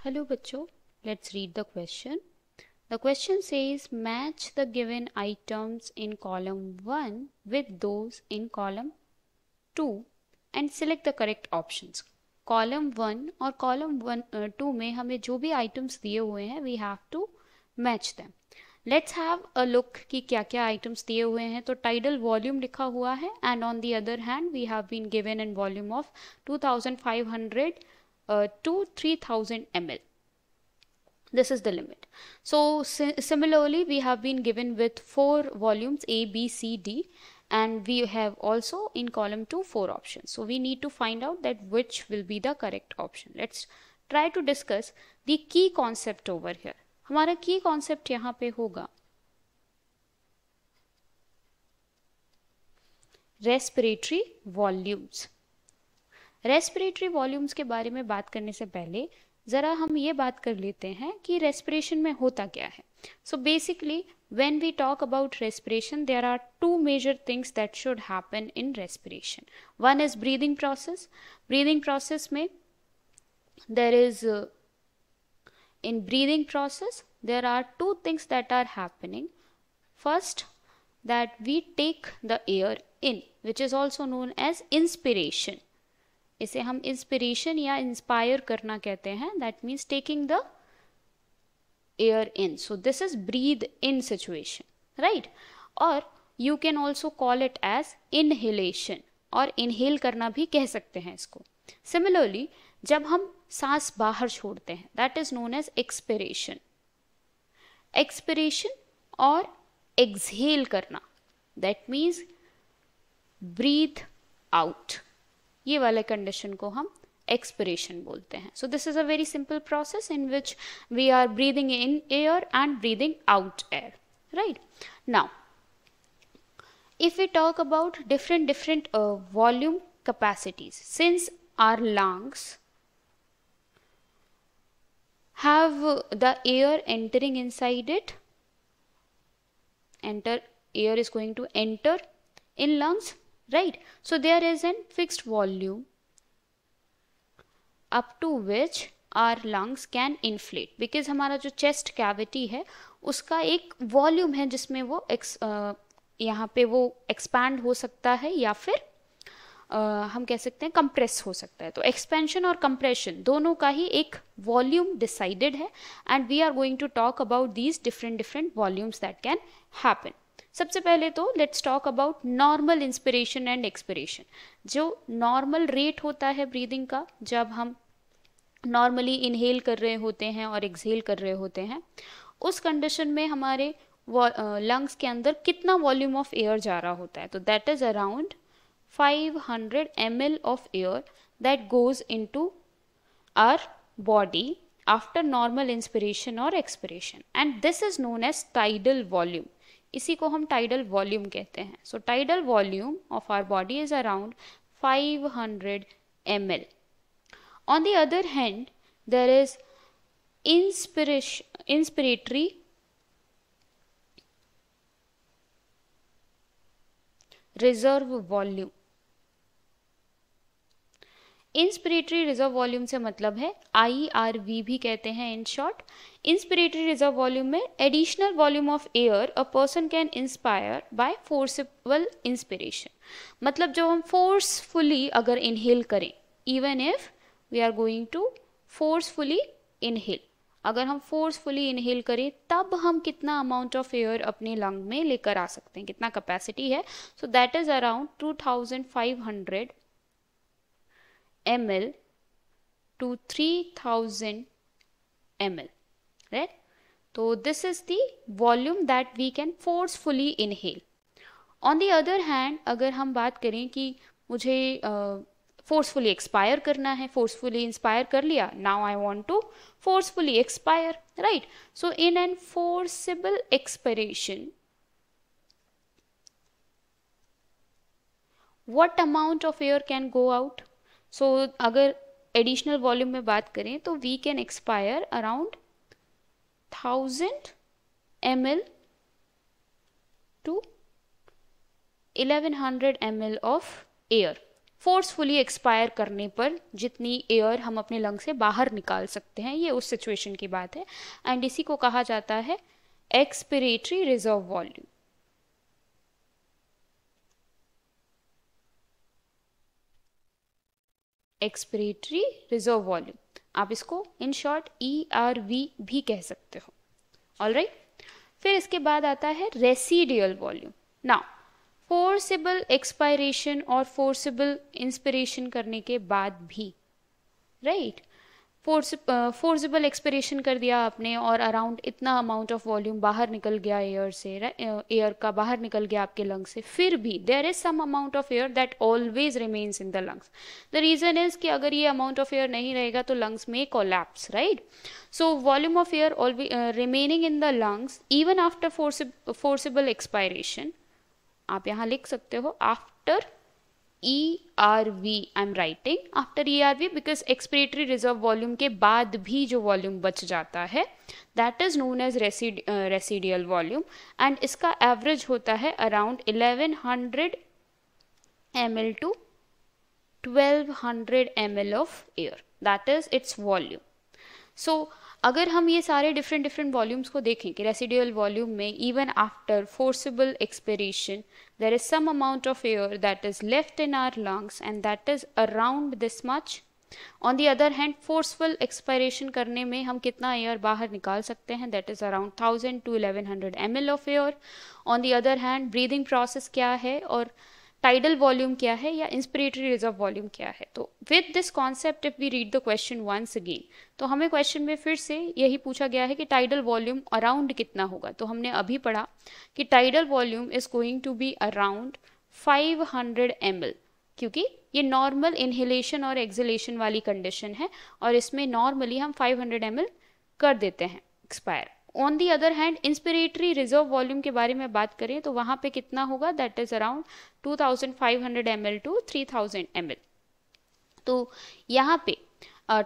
Hello बच्चों, let's read the question. The question says match the given items in column 1 with those in column 2 and select the correct options. Column 1 और column 2 में हमें जो भी items दिए हुए हैं we have to match them. Let's have a look कि क्या क्या items दिए हुए हैं. तो tidal volume लिखा हुआ है and on the other hand we have been given in volume of 2500 to 3000 ml. This is the limit. So similarly we have been given with 4 volumes A, B, C, D, and we have also in column 2 4 options. So we need to find out that which will be the correct option. Let's try to discuss the key concept over here. हमारा key concept यहाँ पे होगा respiratory volumes. Respiratory volumes के बारे में बात करने से पहले ज़रा हम ये बात कर लेते हैं कि रेस्पिरेशन में होता क्या है. So basically when we talk about respiration there are two major things that should happen in respiration. One is breathing process. Breathing process में there is in breathing process there are two things that are happening. First, that we take the air in, which is also known as inspiration. इसे हम inspiration या inspire करना कहते हैं. That means taking the air in. So this is breathe in situation, right. और you can also call it as inhalation, और inhale करना भी कह सकते हैं इसको. सिमिलरली जब हम सांस बाहर छोड़ते हैं that is known as expiration. Expiration और एक्सहेल करना दैट मीन्स ब्रीथ आउट. ये वाले कंडीशन को हम एक्सपिरेशन बोलते हैं. So this is a very simple process in which we are breathing in air and breathing out air, right. Now if we talk about different volume capacities, since our lungs have the air entering inside it, air is going to enter in lungs, right. So there is a fixed volume up to which our lungs can inflate, because हमारा जो chest cavity है उसका एक volume है जिसमें वो यहाँ पे वो एक्सपैंड हो सकता है या फिर हम कह सकते हैं कंप्रेस हो सकता है. तो एक्सपेंशन और कंप्रेशन दोनों का ही एक वॉल्यूम डिसाइडेड है and we are going to talk about these different volumes that can happen. सबसे पहले तो let's talk about normal inspiration and expiration. जो नॉर्मल रेट होता है ब्रीदिंग का, जब हम नॉर्मली इनहेल कर रहे होते हैं और एक्सहेल कर रहे होते हैं, उस कंडीशन में हमारे लंग्स के अंदर कितना वॉल्यूम ऑफ एयर जा रहा होता है. तो that is around 500 ml of air that goes into our body after normal inspiration or expiration, and this is known as tidal volume. इसी को हम tidal volume कहते हैं. So tidal volume of our body is around 500 ml. On the other hand, there is inspiratory reserve volume. Inspiratory reserve volume से मतलब है IRV भी कहते हैं in short. Inspiratory reserve volume में additional volume of air a person can inspire by forcible inspiration. मतलब जो हम फोर्सफुली अगर इनहेल करें, even if we are going to forcefully inhale, अगर हम फोर्सफुली इनहेल करें तब हम कितना अमाउंट ऑफ एयर अपने लंग में लेकर आ सकते हैं, कितना कैपेसिटी है. So that is around 2500 ml to 3000 ml, right. तो this is the volume that we can forcefully inhale. On the other hand अगर हम बात करें कि मुझे फोर्सफुली एक्सपायर करना है, फोर्सफुली इंस्पायर कर लिया, now I want to forcefully expire, right. So in an forcible expiration what amount of air can go out. So अगर एडिशनल वॉल्यूम में बात करें तो we can expire around 1000 ml to 1100 ml of air. Forcefully expire करने पर जितनी air हम अपने लंग से बाहर निकाल सकते हैं, ये उस सिचुएशन की बात है। एंड इसी को कहा जाता है expiratory reserve volume. Expiratory reserve volume, आप इसको इन शॉर्ट ERV भी कह सकते हो। ऑलराइट, फिर इसके बाद आता है residual volume. Now forcible expiration और फोर्सिबल इंस्पिरेशन करने के बाद भी, राइट, फोर्सिबल एक्सपिरेशन कर दिया आपने और अराउंड इतना अमाउंट ऑफ वॉल्यूम बाहर निकल गया एयर से, एयर का बाहर निकल गया आपके लंग्स से, फिर भी there is some amount of air that always remains in the lungs. The reason is कि अगर ये अमाउंट ऑफ एयर नहीं रहेगा तो लंग्स में collapse, right. So volume of air remaining in the lungs even after forcible expiration, आप यहाँ लिख सकते हो after ERV, I am writing after ERV because expiratory reserve volume के बाद भी जो वॉल्यूम बच जाता है that is known as residual volume, and इसका एवरेज होता है around 1100 ml to 1200 ml of air, that is its volume. So अगर हम ये सारे डिफरेंट वॉल्यूम्स को देखें कि रेसिडियल वॉल्यूम में even after forcible expiration there is some amount of air that is left in our lungs and that is around this much. On the other hand, forceful expiration करने में हम कितना air बाहर निकाल सकते हैं, that is around 1000 to 1100 ml of air. On the other hand, breathing process क्या है और टाइडल वॉल्यूम क्या है या इंस्पिरेटरी रिजर्व वॉल्यूम क्या है। तो with this concept if we read the question once again, तो हमें क्वेश्चन में फिर से यही पूछा गया है कि टाइडल वॉल्यूम अराउंड कितना होगा। तो हमने अभी पढ़ा कि tidal volume is going to be around 500 ml, क्योंकि ये नॉर्मल इनहेलेशन और एक्सहेलेशन वाली कंडीशन है और इसमें नॉर्मली हम 500 ml कर देते हैं expire. On the other hand inspiratory reserve volume के बारे में बात करें तो वहाँ पे कितना होगा, that is around 2500 ml to 3000 ml। तो यहाँ पे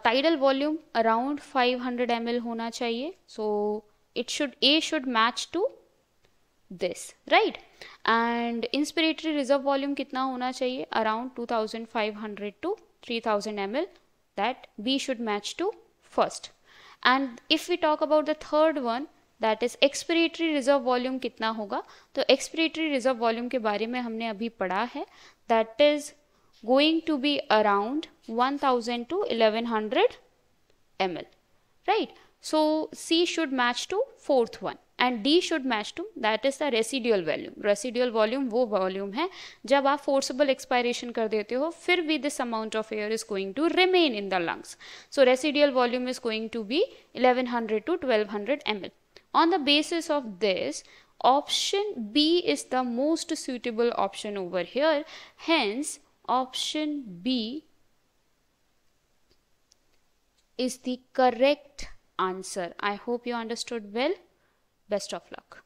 टाइडल वॉल्यूम अराउंड 500 ml होना चाहिए। So it should a should match to this, right. And inspiratory reserve volume कितना होना चाहिए, around 2500 to 3000 ml, that B should match to first. And if we talk about the third one, that is expiratory reserve volume कितना होगा, तो expiratory reserve volume के बारे में हमने अभी पढ़ा है, that is going to be around 1000 to 1100 ml, right? So C should match to fourth one and D should match to, that is the residual volume. Residual volume वो volume है जब आप forcible expiration कर देते हो फिर भी this amount of air is going to remain in the lungs. So residual volume is going to be 1100 to 1200 ml. On the basis of this, option B is the most suitable option over here. Hence, option B is the correct answer. I hope you understood well. Best of luck.